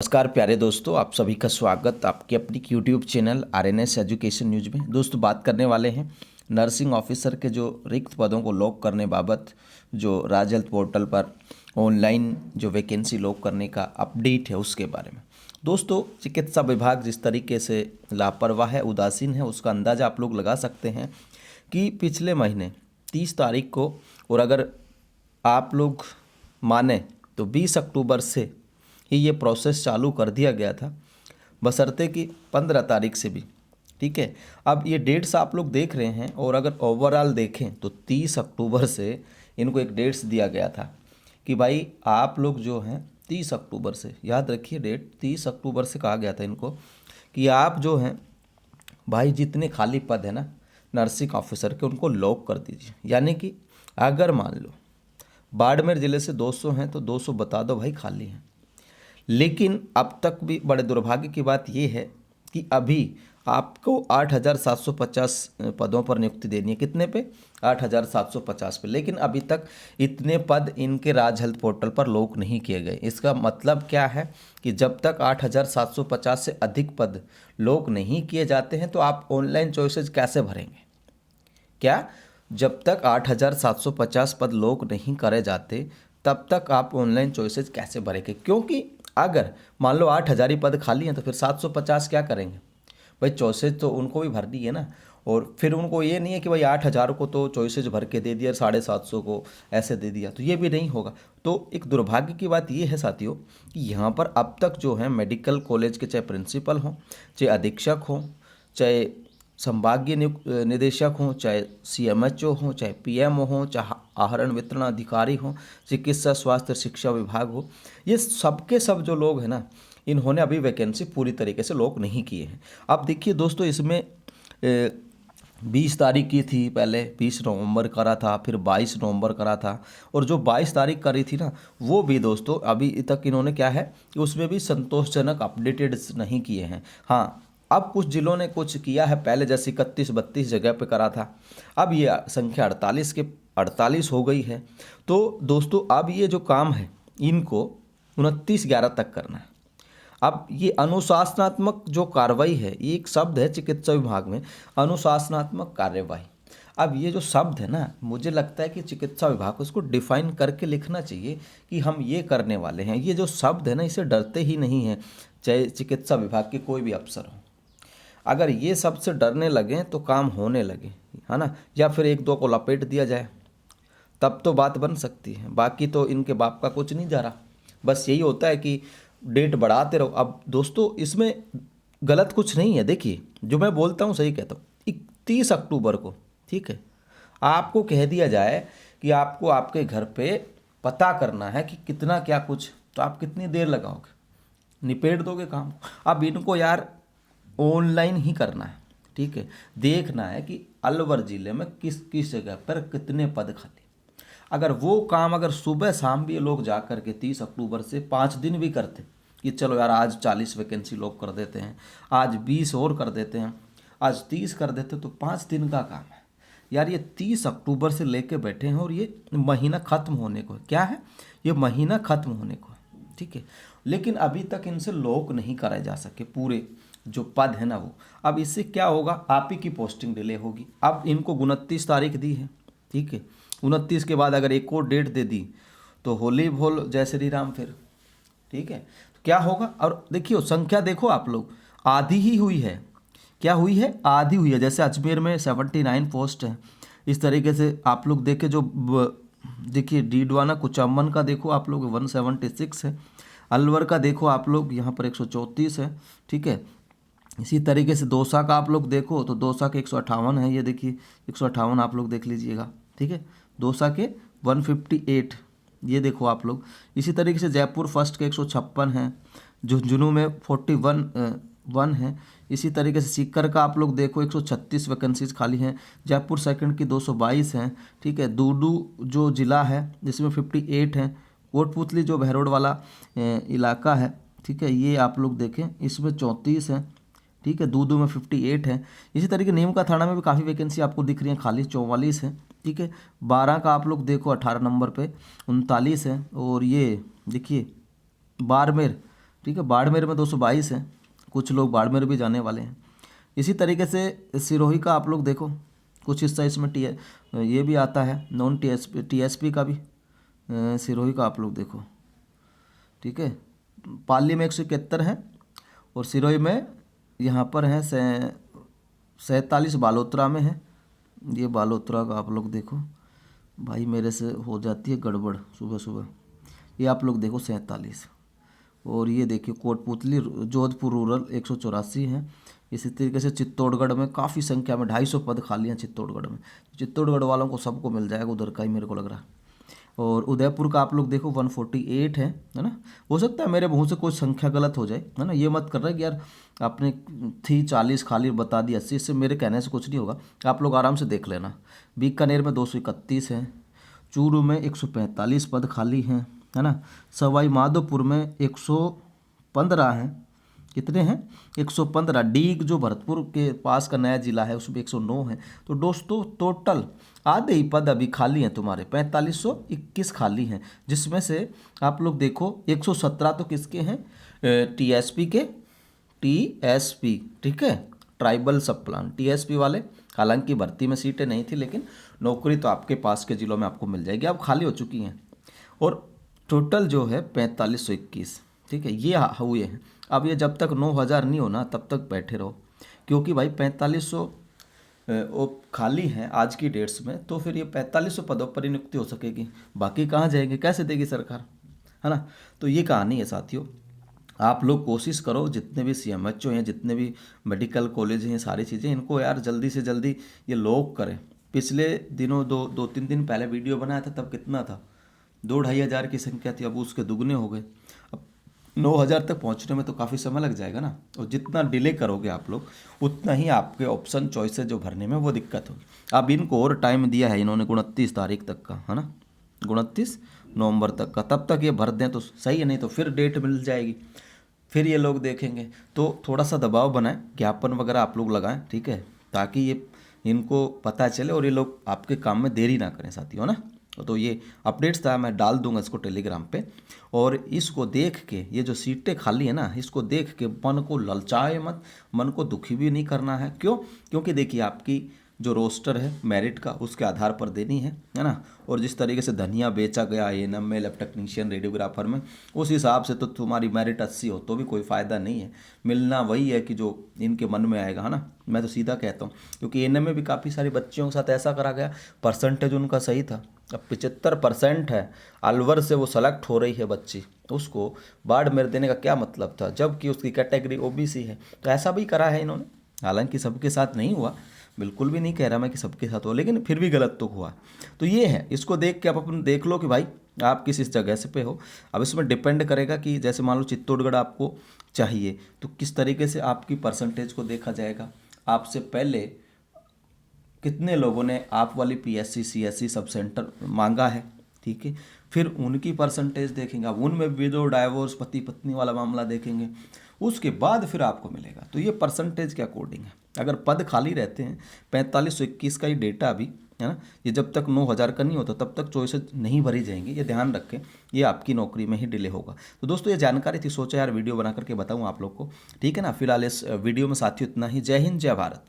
नमस्कार प्यारे दोस्तों, आप सभी का स्वागत आपके अपनी YouTube channel RNS education news में। दोस्तों बात करने वाले हैं नर्सिंग ऑफिसर के जो रिक्त पदों को लॉक करने बाबत जो राज्य हेल्थ पोर्टल पर ऑनलाइन जो वैकेंसी लॉक करने का अपडेट है उसके बारे में। दोस्तों चिकित्सा विभाग जिस तरीके से लापरवाह है, उदासीन है, उसका अंदाज़ा आप लोग लगा सकते हैं कि पिछले महीने 30 तारीख को, और अगर आप लोग माने तो 20 अक्टूबर से ही ये प्रोसेस चालू कर दिया गया था, बशर्ते कि 15 तारीख से भी। ठीक है, अब ये डेट्स आप लोग देख रहे हैं, और अगर ओवरऑल देखें तो 30 अक्टूबर से इनको एक डेट्स दिया गया था कि भाई आप लोग जो हैं 30 अक्टूबर से, याद रखिए डेट 30 अक्टूबर से कहा गया था इनको कि आप जो हैं भाई जितने खाली पद है ना नर्सिंग ऑफिसर के, उनको लॉक कर दीजिए। यानी कि अगर मान लो बाड़मेर ज़िले से 200 हैं तो 200 बता दो भाई खाली हैं। लेकिन अब तक भी बड़े दुर्भाग्य की बात यह है कि अभी आपको 8,750 पदों पर नियुक्ति देनी है। कितने पे? 8,750 पे। लेकिन अभी तक इतने पद इनके राज्य हेल्थ पोर्टल पर लॉक नहीं किए गए। इसका मतलब क्या है कि जब तक 8,750 से अधिक पद लॉक नहीं किए जाते हैं तो आप ऑनलाइन चॉइसेस कैसे भरेंगे? क्या जब तक 8,750 पद लॉक नहीं करे जाते तब तक आप ऑनलाइन चॉइसेस कैसे भरेंगे? क्योंकि अगर मान लो 8,000 ही पद खाली हैं तो फिर 750 क्या करेंगे भाई? चॉइसेज तो उनको भी भरनी है ना। और फिर उनको ये नहीं है कि भाई 8,000 को तो चॉइसेज भर के दे दिया, 750 को ऐसे दे दिया, तो ये भी नहीं होगा। तो एक दुर्भाग्य की बात ये है साथियों कि यहाँ पर अब तक जो है मेडिकल कॉलेज के चाहे प्रिंसिपल हों, चाहे अधीक्षक हों, चाहे संभागीय निदेशक हों, चाहे सीएमएचओ हों, चाहे पीएमओ हों, चाहे आहरण वितरण अधिकारी हों, चिकित्सा स्वास्थ्य शिक्षा विभाग हो, ये सबके सब जो लोग हैं ना, इन्होंने अभी वैकेंसी पूरी तरीके से लॉक नहीं किए हैं। अब देखिए दोस्तों, इसमें 20 तारीख की थी, पहले 20 नवंबर करा था, फिर 22 नवंबर करा था, और जो 22 तारीख करी थी ना वो भी दोस्तों अभी तक इन्होंने क्या है कि उसमें भी संतोषजनक अपडेटेड नहीं किए हैं। हाँ, अब कुछ जिलों ने कुछ किया है पहले, जैसे 31-32 जगह पे करा था, अब ये संख्या 48 के 48 हो गई है। तो दोस्तों अब ये जो काम है इनको 29/11 तक करना है। अब ये अनुशासनात्मक जो कार्रवाई है, ये एक शब्द है चिकित्सा विभाग में, अनुशासनात्मक कार्यवाही। अब ये जो शब्द है ना, मुझे लगता है कि चिकित्सा विभाग को इसको डिफाइन करके लिखना चाहिए कि हम ये करने वाले हैं। ये जो शब्द है ना, इसे डरते ही नहीं हैं, चाहे चिकित्सा विभाग के कोई भी अफसर हो। अगर ये सबसे डरने लगे तो काम होने लगे, है ना, या फिर एक दो को लपेट दिया जाए तब तो बात बन सकती है। बाकी तो इनके बाप का कुछ नहीं जा रहा, बस यही होता है कि डेट बढ़ाते रहो। अब दोस्तों इसमें गलत कुछ नहीं है। देखिए जो मैं बोलता हूँ सही कहता हूँ। 31 अक्टूबर को, ठीक है, आपको कह दिया जाए कि आपको आपके घर पे पता करना है कि कितना क्या कुछ, तो आप कितनी देर लगाओगे? निपेट दोगे काम। अब इनको यार ऑनलाइन ही करना है, ठीक है, देखना है कि अलवर ज़िले में किस किस जगह पर कितने पद खाली। अगर वो काम अगर सुबह शाम भी ये लोग जा कर के 30 अक्टूबर से 5 दिन भी करते कि चलो यार आज 40 वैकेंसी लोग कर देते हैं, आज 20 और कर देते हैं, आज 30 कर देते, तो 5 दिन का काम है यार। ये 30 अक्टूबर से लेके बैठे हैं और ये महीना ख़त्म होने को है। क्या है? ये महीना ख़त्म होने को है, ठीक है। लेकिन अभी तक इनसे लॉक नहीं कराए जा सके पूरे जो पद है ना वो। अब इससे क्या होगा? आप ही की पोस्टिंग डिले होगी। अब इनको 29 तारीख दी है, ठीक है, 29 के बाद अगर एक और डेट दे दी तो होली बोल जय श्री राम फिर, ठीक है। तो क्या होगा? और देखिए संख्या देखो आप लोग, आधी ही हुई है। क्या हुई है? आधी हुई है। जैसे अजमेर में 79 पोस्ट है, इस तरीके से आप लोग देखे जो देखिए डीडवाना कुचामन का देखो आप लोग 176 है, अलवर का देखो आप लोग यहाँ पर 134 है, ठीक है। इसी तरीके से दौसा का आप लोग देखो तो दौसा के 158 है, ये देखिए 158 आप लोग देख लीजिएगा, ठीक है। दौसा के 158 ये देखो आप लोग। इसी तरीके से जयपुर फर्स्ट के 156 हैं, झुंझुनू में 41 है। इसी तरीके से सीकर का आप लोग देखो 136 वैकेंसीज खाली हैं। जयपुर सेकंड की 222 हैं, ठीक है। दूडू जो ज़िला है जिसमें 58 हैं। कोटपुतली जो बहरोड वाला इलाका है, ठीक है, ये आप लोग देखें इसमें 34 हैं, ठीक है। दूदू में 58 है। इसी तरीके नीम का थाना में भी काफ़ी वैकेंसी आपको दिख रही है, खाली 44 है, ठीक है। 12 का आप लोग देखो 18 नंबर पे 39 है। और ये देखिए बाड़मेर, ठीक है। बाड़मेर में 222 है, कुछ लोग बाड़मेर भी जाने वाले हैं। इसी तरीके से सिरोही का आप लोग देखो, कुछ हिस्सा इसमें ये भी आता है, नॉन टीएसपी का भी सिरोही का आप लोग देखो, ठीक है। पाली में 171 है और सिरोही में यहाँ पर है 47, बालोतरा में है। ये बालोतरा का आप लोग देखो भाई, मेरे से हो जाती है गड़बड़ सुबह सुबह। ये आप लोग देखो 47, और ये देखिए कोटपुतली जोधपुर रूरल 184 है। इसी तरीके से चित्तौड़गढ़ में काफ़ी संख्या में 250 पद खाली हैं चित्तौड़गढ़ में। चित्तौड़गढ़ वालों को सबको मिल जाएगा उधर का ही, मेरे को लग रहा है। और उदयपुर का आप लोग देखो 148 है ना। हो सकता है मेरे मुंह से कोई संख्या गलत हो जाए, है ना। ये मत कर रहे कि यार आपने थी 40 खाली बता दी 80, इससे मेरे कहने से कुछ नहीं होगा, आप लोग आराम से देख लेना। बीकानेर में 231 है, चूरू में 145 पद खाली हैं, है ना। सवाई माधोपुर में 115 हैं। कितने हैं? 115। डीग जो भरतपुर के पास का नया जिला है उसमें 109 है। तो दोस्तों टोटल आधे ही पद अभी खाली हैं तुम्हारे, 4521 खाली हैं, जिसमें से आप लोग देखो 117 तो किसके हैं? टीएसपी के, टीएसपी, ठीक है, ट्राइबल सब प्लान टीएसपी वाले। हालांकि भर्ती में सीटें नहीं थी, लेकिन नौकरी तो आपके पास के जिलों में आपको मिल जाएगी, अब खाली हो चुकी हैं। और टोटल जो है 4521, ठीक है, ये हुए हैं। अब ये जब तक 9000 नहीं होना तब तक बैठे रहो, क्योंकि भाई 4500 वो खाली हैं आज की डेट्स में, तो फिर ये 4500 पदों पर ही नियुक्ति हो सकेगी, बाकी कहाँ जाएंगे, कैसे देगी सरकार, है ना। तो ये कहानी है साथियों। आप लोग कोशिश करो, जितने भी सीएमएचओ हैं, जितने भी मेडिकल कॉलेज हैं, सारी चीज़ें इनको यार जल्दी से जल्दी ये लॉक करें। पिछले दिनों 2-3 दिन पहले वीडियो बनाया था, तब कितना था? 2-2.5 हज़ार की संख्या थी, अब उसके दुगने हो गए। अब 9000 तक पहुंचने में तो काफ़ी समय लग जाएगा ना, और जितना डिले करोगे आप लोग उतना ही आपके ऑप्शन चॉइसेस जो भरने में वो दिक्कत होगी। अब इनको और टाइम दिया है इन्होंने 29 तारीख तक का, है ना, 29 नवंबर तक का, तब तक ये भर दें तो सही है, नहीं तो फिर डेट मिल जाएगी, फिर ये लोग देखेंगे। तो थोड़ा सा दबाव बनाएं, ज्ञापन वगैरह आप लोग लगाएं, ठीक है, ताकि ये इनको पता चले और ये लोग आपके काम में देरी ना करें साथियों, ना। तो ये अपडेट्स था, मैं डाल दूंगा इसको टेलीग्राम पे। और इसको देख के, ये जो सीटें खाली है ना, इसको देख के मन को ललचाए मत, मन को दुखी भी नहीं करना है। क्यों? क्योंकि देखिए आपकी जो रोस्टर है मेरिट का, उसके आधार पर देनी है ना। और जिस तरीके से धनिया बेचा गया एएनएम में, लैब टेक्नीशियन, रेडियोग्राफर में, उस हिसाब से तो तुम्हारी मेरिट 80 हो तो भी कोई फ़ायदा नहीं है। मिलना वही है कि जो इनके मन में आएगा, है ना। मैं तो सीधा कहता हूँ, क्योंकि एएनएम में भी काफ़ी सारे बच्चों के साथ ऐसा करा गया, परसेंटेज उनका सही था, अब 75% है, अलवर से वो सेलेक्ट हो रही है बच्ची, तो उसको बाड़मेर देने का क्या मतलब था, जबकि उसकी कैटेगरी ओबीसी है। तो ऐसा भी करा है इन्होंने, हालांकि सबके साथ नहीं हुआ, बिल्कुल भी नहीं कह रहा मैं कि सबके साथ हो, लेकिन फिर भी गलत तो हुआ। तो ये है, इसको देख के आप अपन देख लो कि भाई आप किस इस जगह से पे हो। अब इसमें डिपेंड करेगा कि जैसे मान लो चित्तौड़गढ़ आपको चाहिए, तो किस तरीके से आपकी परसेंटेज को देखा जाएगा। आपसे पहले कितने लोगों ने आप वाली पीएससी सीएससी सब सेंटर मांगा है, ठीक है, फिर उनकी परसेंटेज देखेंगे, अब उनमें विडो डाइवोर्स पति पत्नी वाला मामला देखेंगे, उसके बाद फिर आपको मिलेगा। तो ये परसेंटेज के अकॉर्डिंग है। अगर पद खाली रहते हैं, 4521 का ही डेटा अभी, है ना, ये जब तक 9000 का नहीं होता तब तक चॉइसेस नहीं भरी जाएंगी, ये ध्यान रखें, ये आपकी नौकरी में ही डिले होगा। तो दोस्तों ये जानकारी थी, सोचा यार वीडियो बना करके बताऊँ आप लोग को, ठीक है ना। फिलहाल इस वीडियो में साथियों इतना ही। जय हिंद, जय भारत।